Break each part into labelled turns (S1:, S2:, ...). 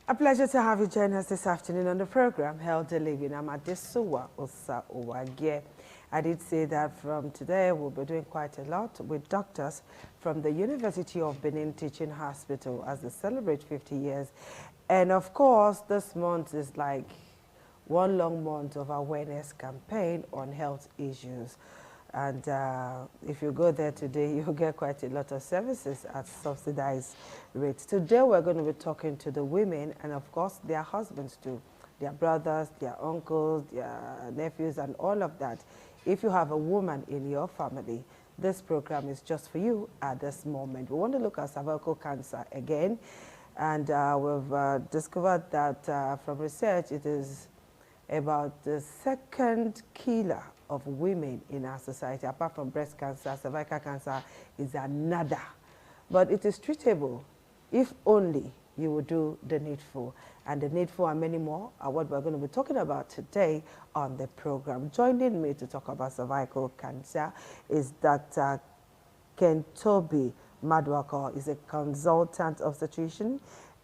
S1: A pleasure to have you join us this afternoon on the program, Healthy Living. I'm Adesuwa Osa Owagye. I did say that from today we'll be doing quite a lot with doctors from the University of Benin Teaching Hospital as they celebrate 50 years. And of course, this month is like one long month of awareness campaign on health issues. And if you go there today, you'll get quite a lot of services at subsidized rates. Today, we're going to be talking to the women and, of course, their husbands too, their brothers, their uncles, their nephews, and all of that. If you have a woman in your family, this program is just for you at this moment. We want to look at cervical cancer again. And we've discovered that from research, it is about the second killer of women in our society. Apart from breast cancer, cervical cancer is another. But it is treatable if only you will do the needful. And the needful and many more are what we're going to be talking about today on the program. Joining me to talk about cervical cancer is Dr. Kentobi Madwako. Is a consultant obstetrician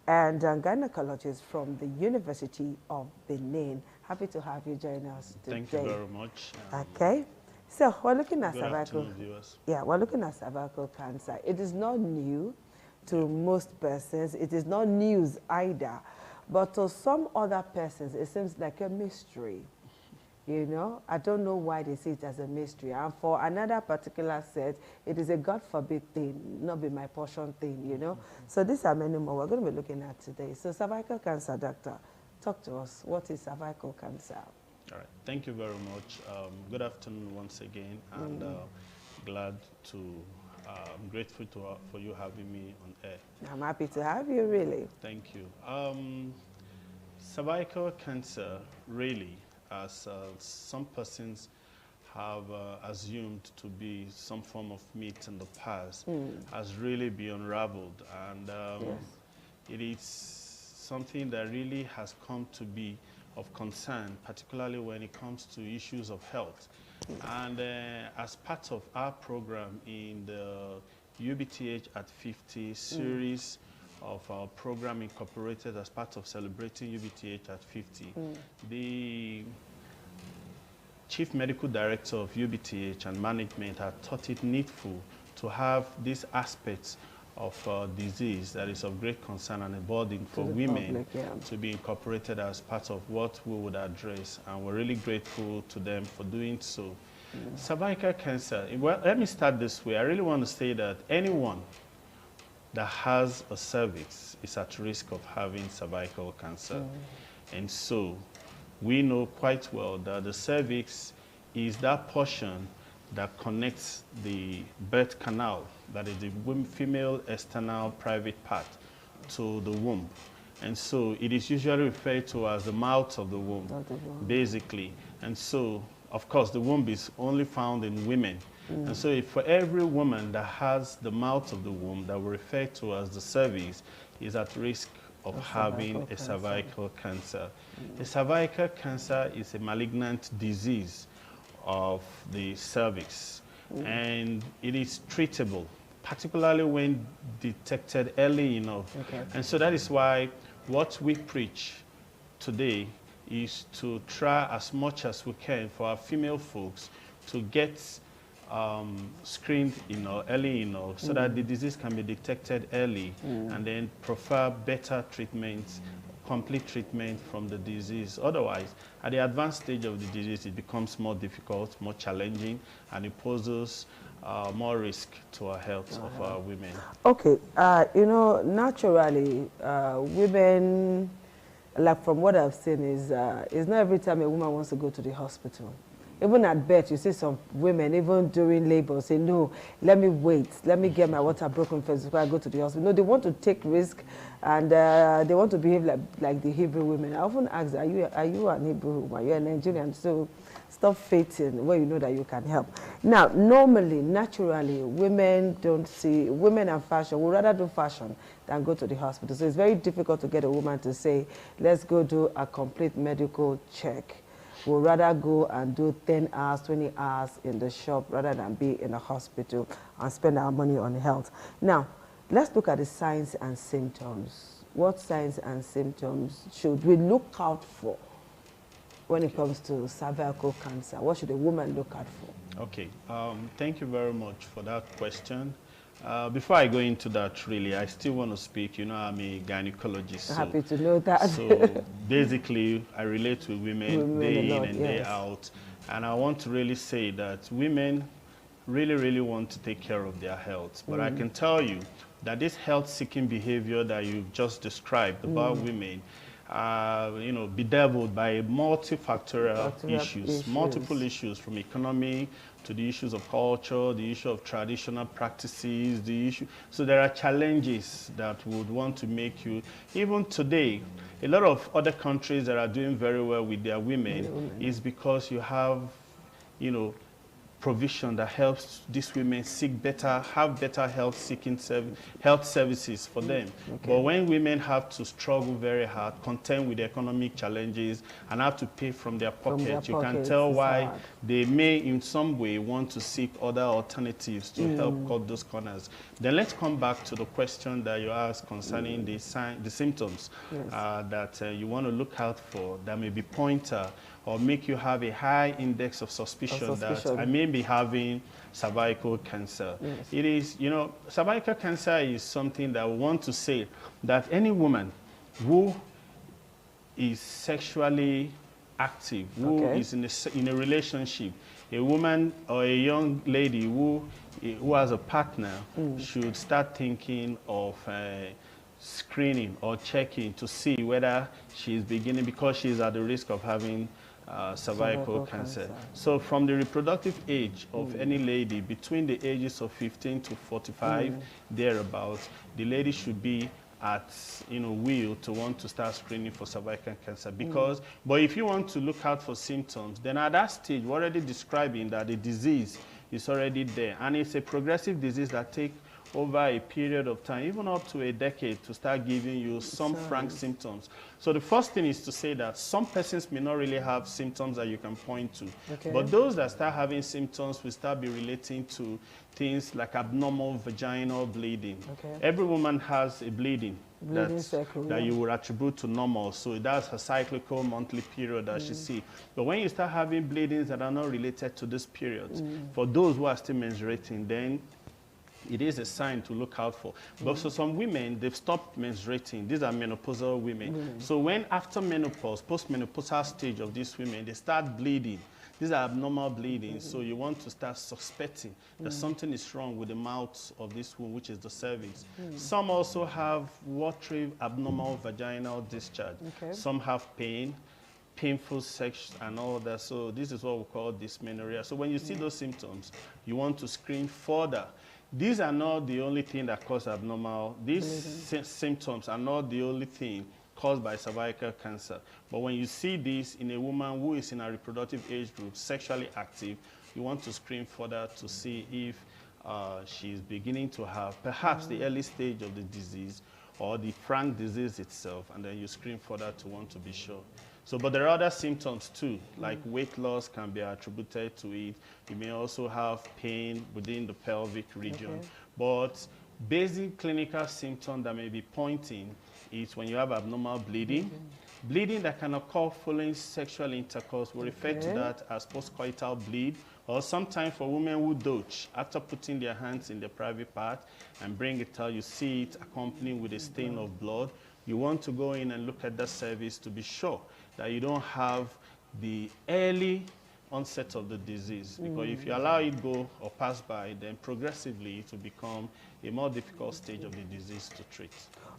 S1: and a gynecologist from the University of Benin. Happy to have you join us today.
S2: Thank you very much.
S1: Okay. So we're looking at
S2: Good
S1: cervical.
S2: afternoon, viewers.
S1: Yeah, we're looking at cervical cancer. It is not new to most persons. It is not news either. But to some other persons, it seems like a mystery. You know, I don't know why they see it as a mystery. And for another particular set, it is a God forbid thing, not be my portion thing, you know. So these are many more we're going to be looking at today. So cervical cancer, doctor, talk to us. What is cervical cancer?
S2: All right. Thank you very much. Good afternoon once again, and glad to, I'm grateful for you having me on air.
S1: I'm happy to have you, really.
S2: Thank you. Cervical cancer, really, as some persons have assumed to be some form of myth in the past, has really been unraveled. And it is something that really has come to be of concern, particularly when it comes to issues of health. And as part of our program in the UBTH at 50 series of our program incorporated as part of celebrating UBTH at 50, the Chief Medical Director of UBTH and management had thought it needful to have these aspects of disease that is of great concern and a burden for women to be incorporated as part of what we would address. And we're really grateful to them for doing so. Cervical cancer, well, let me start this way. I really want to say that anyone that has a cervix is at risk of having cervical cancer. And so we know quite well that the cervix is that portion that connects the birth canal, that is the female external private part, to the womb. And so it is usually referred to as the mouth of the womb, basically. And so, of course, the womb is only found in women. And so if for every woman that has the mouth of the womb that we refer to as the cervix is at risk of having a cervical cancer. A cervical cancer is a malignant disease of the cervix, and it is treatable, particularly when detected early enough. And so that is why what we preach today is to try as much as we can for our female folks to get screened early enough so that the disease can be detected early and then prefer better treatments, complete treatment from the disease. Otherwise, at the advanced stage of the disease, it becomes more difficult, more challenging, and it poses more risk to our health of our women.
S1: Okay, you know, naturally, women, like from what I've seen, is not every time a woman wants to go to the hospital. Even at birth, you see some women, even during labor, say, no, let me wait. Let me get my water broken first before I go to the hospital. No, they want to take risk, and they want to behave like the Hebrew women. I often ask, are you an Hebrew woman? You're a Nigerian, so stop faithing where you know that you can help. Now, normally, naturally, women and fashion would rather do fashion than go to the hospital. So it's very difficult to get a woman to say, let's go do a complete medical check. We'll rather go and do 10 hours, 20 hours in the shop rather than be in a hospital and spend our money on health. Now, let's look at the signs and symptoms. what signs and symptoms should we look out for when it comes to cervical cancer? What should a woman look out for?
S2: Okay, thank you very much for that question. Before I go into that, really, I still want to speak. You know, I'm a gynecologist.
S1: Happy to know that.
S2: So basically, I relate with women day in and day
S1: yes.
S2: out. And I want to really say that women really want to take care of their health. But I can tell you that this health-seeking behavior that you've just described about women, you know, bedeviled by multifactorial issues, multiple issues from economy to the issues of culture, the issue of traditional practices, the issue. So there are challenges that would want to make you, even today, a lot of other countries that are doing very well with their women is because you have, you know, provision that helps these women seek better, have better health services for them. Okay. But when women have to struggle very hard, contend with the economic challenges, and have to pay from their pocket, you can tell why they may in some way want to seek other alternatives to help cut those corners. Then let's come back to the question that you asked concerning the symptoms that you want to look out for that may be pointer or make you have a high index of suspicion that I may be having cervical cancer. Yes. It is, you know, cervical cancer is something that we want to say that any woman who is sexually active, who is in a relationship, a woman or a young lady who has a partner should start thinking of screening or checking to see whether she is beginning, because she is at the risk of having cervical cancer. So from the reproductive age of any lady between the ages of 15 to 45, thereabouts, the lady should be at, you know, will to want to start screening for cervical cancer. Because, but if you want to look out for symptoms, then at that stage, we're already describing that the disease is already there. And it's a progressive disease that takes over a period of time, even up to a decade, to start giving you some frank symptoms. So the first thing is to say that some persons may not really have symptoms that you can point to. Okay. But those that start having symptoms will start be relating to things like abnormal vaginal bleeding. Okay. Every woman has a bleeding that you would attribute to normal. So that's her cyclical monthly period that she sees. But when you start having bleedings that are not related to this period, for those who are still menstruating, then it is a sign to look out for. But for some women, they've stopped menstruating. These are menopausal women. So when after menopause, post-menopausal stage of these women, they start bleeding. These are abnormal bleedings. So you want to start suspecting that something is wrong with the mouth of this womb, which is the cervix. Some also have watery abnormal vaginal discharge. Okay. Some have pain, painful sex and all that. So this is what we call dysmenorrhea. So when you see those symptoms, you want to screen further. These are not the only thing that cause abnormal. These symptoms are not the only thing caused by cervical cancer. But when you see this in a woman who is in a reproductive age group, sexually active, you want to screen further to see if she's beginning to have perhaps the early stage of the disease or the frank disease itself, and then you screen further to want to be sure. So, but there are other symptoms too, like weight loss can be attributed to it. You may also have pain within the pelvic region. Okay. But basic clinical symptom that may be pointing is when you have abnormal bleeding. Bleeding that can occur following sexual intercourse, we refer to that as postcoital bleed, or sometimes for women who doge after putting their hands in the private part and bring it out, you see it accompanied with a stain of blood. You want to go in and look at that cervix to be sure that you don't have the early onset of the disease. Because if you allow it go or pass by, then progressively it will become a more difficult stage of the disease to treat.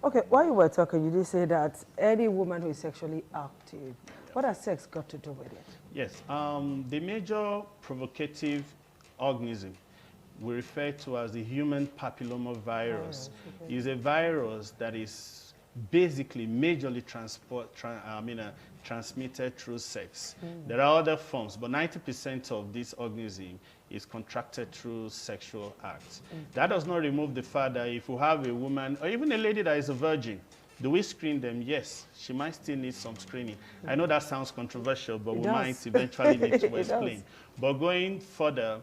S1: Okay, while you were talking, you did say that any woman who is sexually active, what has sex got to do with it?
S2: Yes, the major provocative organism we refer to as the human papillomavirus is a virus that is basically majorly transmitted through sex. There are other forms, but 90% of this organism is contracted through sexual acts. That does not remove the fact that if you have a woman, or even a lady that is a virgin, do we screen them? Yes, she might still need some screening. I know that sounds controversial, but we might eventually need to explain. But going further,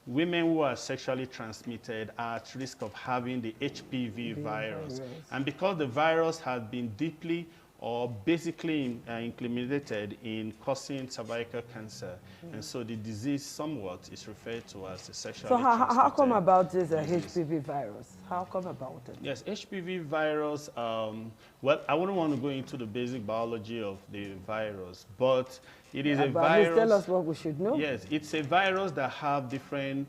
S2: women who are sexually transmitted are at risk of having the HPV virus. And because the virus has been deeply or basically implemented in causing cervical cancer, and so the disease somewhat is referred to as a sexually transmitted.
S1: So how come about this HPV virus? How come about it?
S2: Yes, HPV virus, well, I wouldn't want to go into the basic biology of the virus, but it is a virus.
S1: Tell us what we should know.
S2: Yes, it's a virus that have different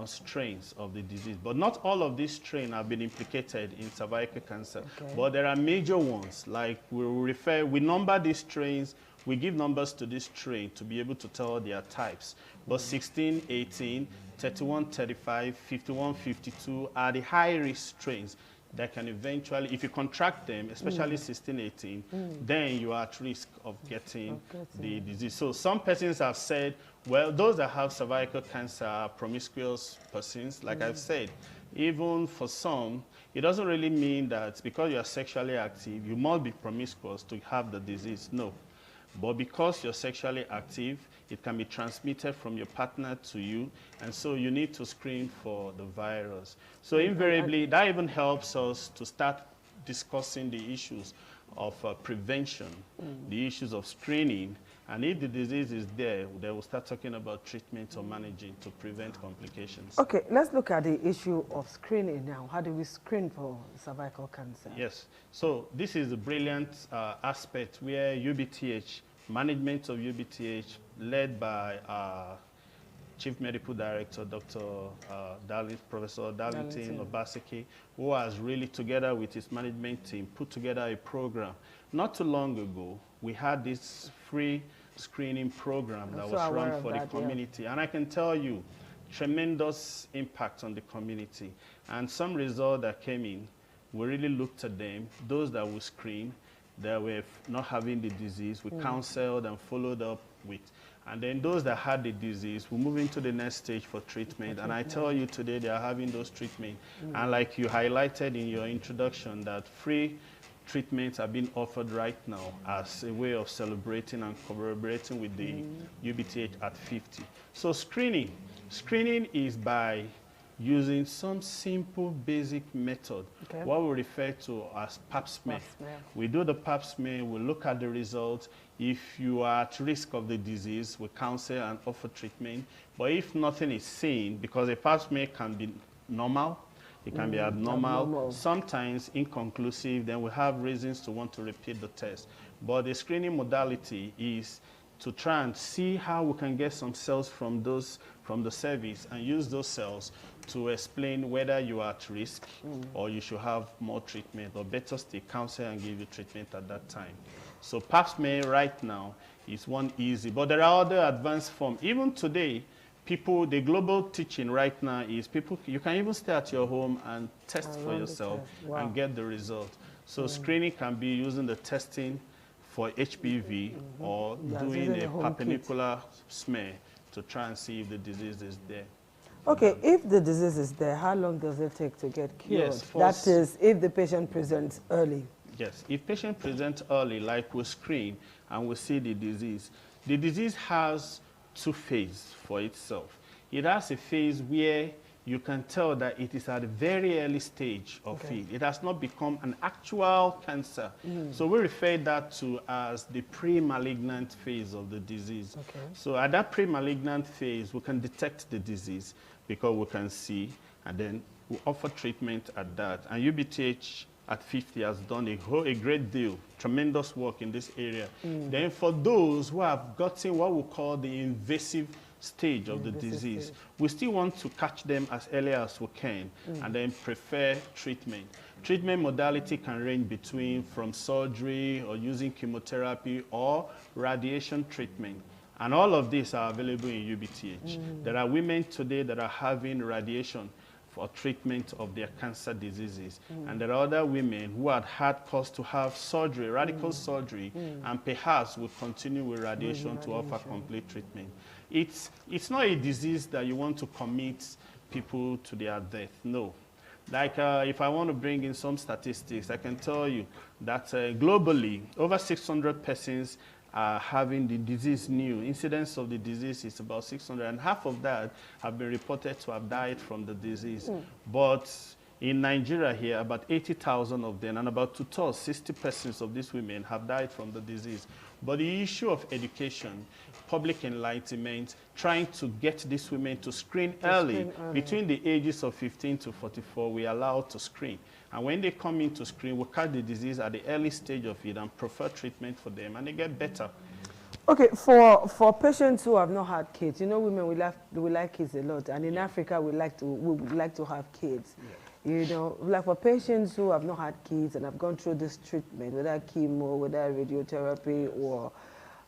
S2: strains of the disease, but not all of these strains have been implicated in cervical cancer. Okay. But there are major ones, like we number these strains, we give numbers to this strain to be able to tell their types. But 16, 18, 31, 35, 51, 52 are the high-risk strains that can eventually, if you contract them, especially 16, 18, then you are at risk of getting the disease. So some persons have said, well, those that have cervical cancer are promiscuous persons. Like I've said, even for some, it doesn't really mean that because you are sexually active, you must be promiscuous to have the disease. No. But because you're sexually active, it can be transmitted from your partner to you, and so you need to screen for the virus. So invariably, that even helps us to start discussing the issues of prevention, the issues of screening, and if the disease is there, they will start talking about treatment or managing to prevent complications.
S1: Okay, let's look at the issue of screening now. How do we screen for cervical cancer?
S2: Yes, so this is a brilliant aspect where UBTH, management of UBTH, led by Chief Medical Director, Professor Darlington Obaseki, who has really, together with his management team, put together a program. Not too long ago, we had this free screening program that was run for the community. And I can tell you, tremendous impact on the community. And some results that came in, we really looked at them. Those that we screened, that were not having the disease, we counseled and followed up with. And then those that had the disease, we move into the next stage for treatment. And I tell you today, they are having those treatments. And like you highlighted in your introduction, that free treatments are being offered right now as a way of celebrating and collaborating with the UBTH at 50. So screening is by using some simple basic method, what we refer to as pap smear. We do the pap smear, we look at the results. If you are at risk of the disease, we counsel and offer treatment. But if nothing is seen, because a pap smear can be normal, it can be abnormal, sometimes inconclusive, then we have reasons to want to repeat the test. But the screening modality is to try and see how we can get some cells from the cervix and use those cells to explain whether you are at risk or you should have more treatment, or better still, counsel and give you treatment at that time. So pap smear right now is one easy, but there are other advanced forms. Even today, the global teaching right now is you can even stay at your home and test for yourself and get the result. So screening can be using the testing for HPV or doing a perpendicular smear to try and see if the disease is there.
S1: Okay, if the disease is there, how long does it take to get cured? Yes, that is, if the patient presents early.
S2: Yes, if patient presents early, like we screen and we see the disease has two phases for itself. It has a phase where you can tell that it is at a very early stage of it. It has not become an actual cancer. So we refer that to as the pre-malignant phase of the disease. So at that pre-malignant phase, we can detect the disease because we can see, and then we offer treatment at that. And UBTH at 50 has done a great deal, tremendous work in this area. Then for those who have gotten what we call the invasive stage of the disease, we still want to catch them as early as we can and then prefer treatment. Treatment modality can range from surgery or using chemotherapy or radiation treatment. And all of these are available in UBTH. There are women today that are having radiation for treatment of their cancer diseases. And there are other women who had cause to have surgery, radical surgery, and perhaps will continue with radiation to offer complete treatment. It's not a disease that you want to commit people to their death, no. Like if I want to bring in some statistics, I can tell you that globally, over 600 persons are having the disease new. Incidence of the disease is about 600, and half of that have been reported to have died from the disease. But in Nigeria here, about 80,000 of them, and about 2/3, 60% of these women have died from the disease. But the issue of education, public enlightenment, trying to get these women to screen early, between the ages of 15 to 44, we are allowed to screen. And when they come in to screen, we catch the disease at the early stage of it and prefer treatment for them, and they get better.
S1: Okay, for patients who have not had kids, you know, women we like kids a lot, and in Africa we would like to have kids. You know, like for patients who have not had kids and have gone through this treatment, whether chemo, whether radiotherapy or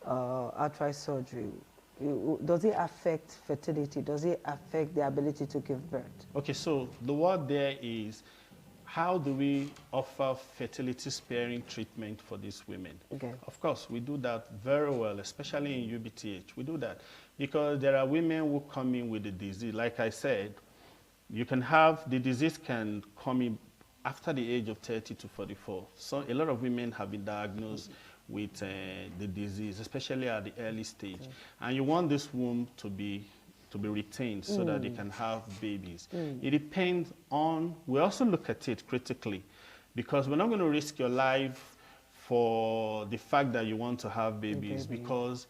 S1: outright surgery, does it affect fertility? Does it affect the ability to give birth?
S2: Okay, so the word there is, how do we offer fertility-sparing treatment for these women?
S1: Okay.
S2: Of course, we do that very well, especially in UBTH. We do that because there are women who come in with the disease. Like I said, you can have, the disease can come in after the age of 30 to 44. So a lot of women have been diagnosed with the disease, especially at the early stage. And you want this womb to be retained so that they can have babies. It depends on, we also look at it critically, because we're not going to risk your life for the fact that you want to have babies, because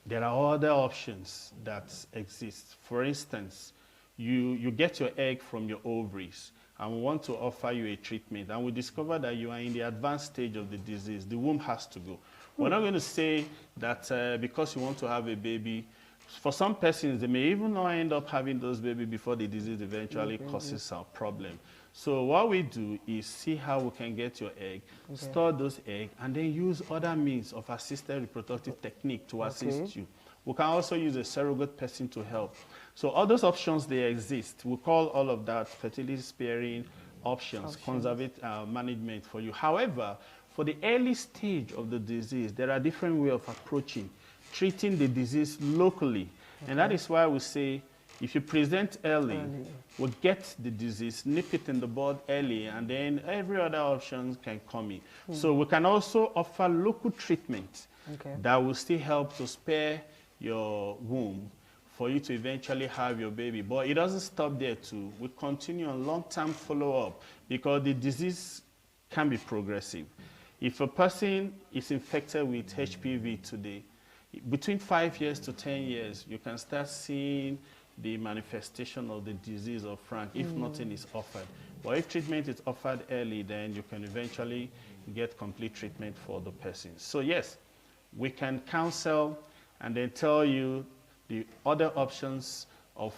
S2: there are other options that exist. For instance, you get your egg from your ovaries, and we want to offer you a treatment, and we discover that you are in the advanced stage of the disease. The womb has to go. We're not going to say that because you want to have a baby. For some persons, they may even not end up having those babies before the disease eventually causes a problem. So what we do is see how we can get your egg, store those eggs, and then use other means of assisted reproductive technique to assist you. We can also use a surrogate person to help. So all those options, they exist. We call all of that fertility-sparing options, conservative management for you. However, for the early stage of the disease, there are different ways of approaching treating the disease locally. And that is why we say, if you present early, we'll get the disease, nip it in the bud early, and then every other option can come in. So we can also offer local treatment that will still help to spare your womb for you to eventually have your baby. But it doesn't stop there too. We continue on long-term follow-up, because the disease can be progressive. If a person is infected with HPV today, between 5 years to 10 years, you can start seeing the manifestation of the disease of Frank if nothing is offered. But if treatment is offered early, then you can eventually get complete treatment for the person. So yes, we can counsel and then tell you the other options of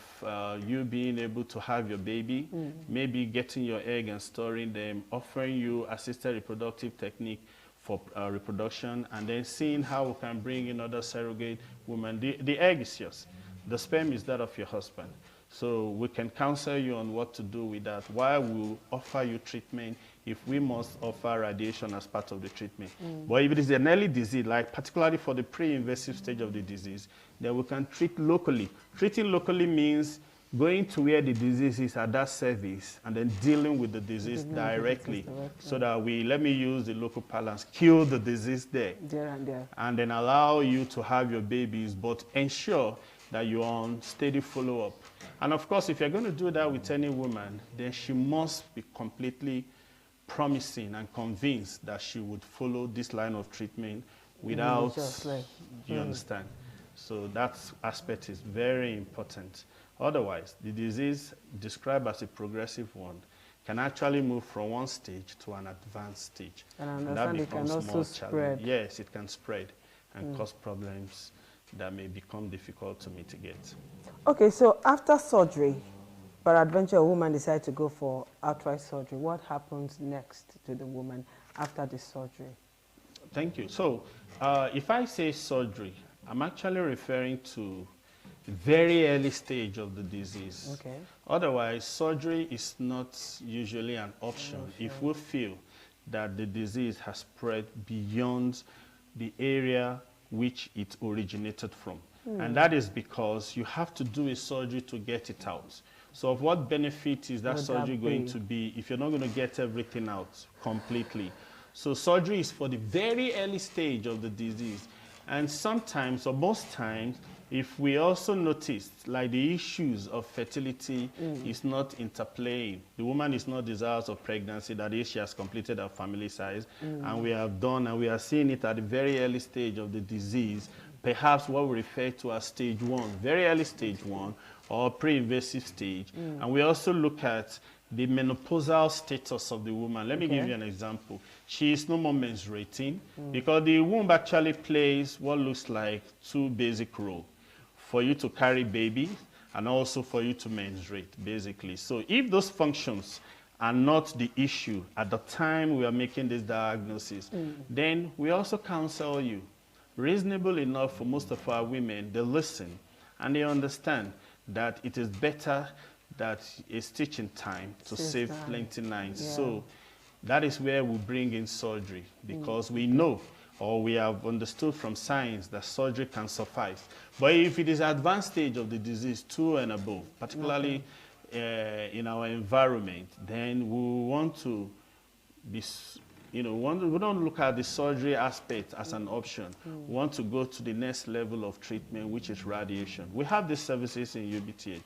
S2: you being able to have your baby, maybe getting your egg and storing them, offering you assisted reproductive technique for reproduction, and then seeing how we can bring in other surrogate women. The egg is yours. The sperm is that of your husband. So we can counsel you on what to do with that, while we offer you treatment if we must offer radiation as part of the treatment. But if it is an early disease, like particularly for the pre-invasive stage of the disease, then we can treat locally. Treating locally means going to where the disease is at that service and then dealing with the disease directly, so that we, let me use the local parlance, kill the disease there. And then allow you to have your babies, but ensure that you're on steady follow-up. And of course, if you're going to do that with any woman, then she must be completely promising and convinced that she would follow this line of treatment without, you understand? So that aspect is very important. Otherwise, the disease described as a progressive one can actually move from one stage to an advanced stage.
S1: And that becomes it can also spread.
S2: Yes, it can spread and cause problems that may become difficult to mitigate.
S1: Okay, so after surgery, peradventure a woman decides to go for outright surgery, what happens next to the woman after the surgery?
S2: Thank you. So if I say surgery, I'm actually referring to very early stage of the disease.
S1: Okay.
S2: Otherwise, surgery is not usually an option if we feel that the disease has spread beyond the area which it originated from. And that is because you have to do a surgery to get it out. So of what benefit is that surgery going to be if you're not going to get everything out completely? So surgery is for the very early stage of the disease. And sometimes, or most times, if we also notice, like the issues of fertility is not interplaying. The woman is not desirous of pregnancy, that is, she has completed her family size, and we have done, and we are seeing it at the very early stage of the disease, perhaps what we refer to as stage 1, very early stage 1, or pre-invasive stage. And we also look at the menopausal status of the woman. Let me give you an example. She is no more menstruating because the womb actually plays what looks like 2 basic roles. For you to carry baby and also for you to menstruate, basically. So if those functions are not the issue at the time we are making this diagnosis, then we also counsel you. Reasonable enough for most of our women, they listen and they understand that it is better that a stitch in time to save plenty lines. Yeah. So that is where we bring in surgery, because we know, or we have understood from science, that surgery can suffice. But if it is advanced stage of the disease 2 and above, particularly in our environment, then we want to be, we don't look at the surgery aspect as an option. We want to go to the next level of treatment, which is radiation. We have these services in UBTH.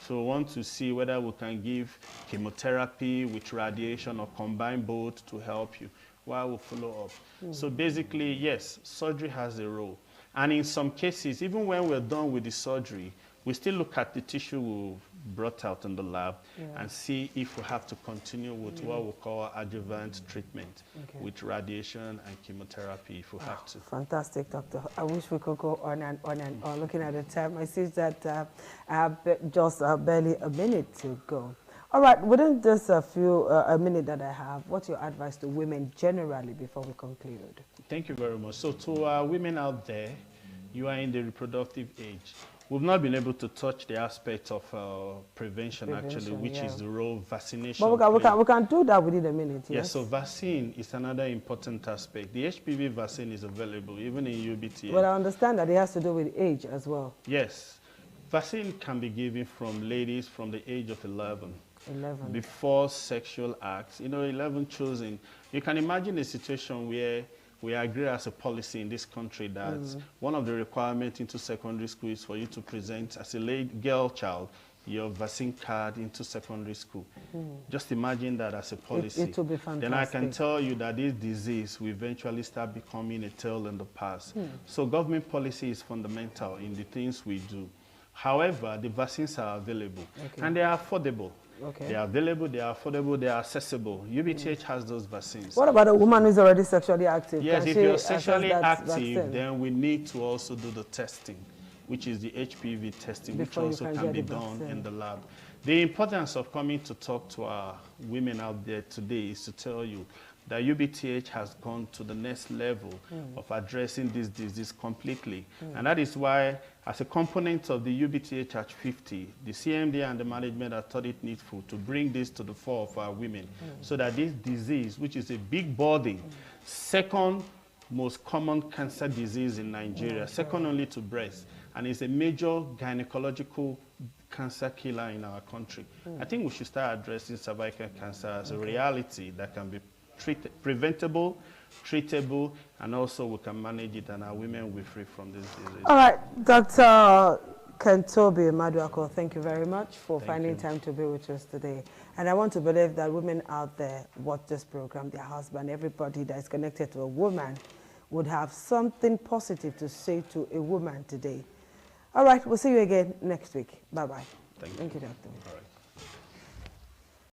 S2: So we want to see whether we can give chemotherapy with radiation or combine both to help you while we follow up. So basically, yes, surgery has a role. And in some cases, even when we're done with the surgery, we still look at the tissue we brought out in the lab and see if we have to continue with what we call adjuvant treatment with radiation and chemotherapy if we have to.
S1: Fantastic, doctor. I wish we could go on and on and on. Looking at the time, I see that I have just barely a minute to go. All right, within just a minute that I have, what's your advice to women generally before we conclude?
S2: Thank you very much. So to women out there, you are in the reproductive age. We've not been able to touch the aspect of prevention actually, which is the role of vaccination.
S1: But we can do that within a minute, yes?
S2: Yes, so vaccine is another important aspect. The HPV vaccine is available, even in UBTH.
S1: But I understand that it has to do with age as well.
S2: Yes. Vaccine can be given from ladies from the age of 11.
S1: 11.
S2: Before sexual acts. 11 chosen. You can imagine a situation where we agree as a policy in this country that one of the requirements into secondary school is for you to present as a girl child your vaccine card into secondary school. Just imagine that as a policy.
S1: It will be fantastic.
S2: Then I can tell you that this disease will eventually start becoming a tale in the past. So government policy is fundamental in the things we do. However, the vaccines are available and they are affordable. They are available, they are affordable, they are accessible. UBTH has those vaccines.
S1: What about a woman who is already sexually active?
S2: Yes, if you're sexually active, then we need to also do the testing, which is the HPV testing, which also can be done in the lab. The importance of coming to talk to our women out there today is to tell you that UBTH has gone to the next level of addressing this disease completely. And that is why, as a component of the UBTH at 50, the CMD and the management have thought it needful to bring this to the fore of our women so that this disease, which is a big burden, second most common cancer disease in Nigeria, second only to breast, and is a major gynecological cancer killer in our country. I think we should start addressing cervical cancer as a reality that can be preventable, treatable, and also we can manage it, and our women will be free from this disease.
S1: All right, Dr. Kentobi Maduako, thank you very much for finding time to be with us today. And I want to believe that women out there watch this program, their husband, everybody that is connected to a woman would have something positive to say to a woman today. All right, we'll see you again next week. Bye-bye.
S2: Thank you,
S1: doctor.
S2: All right.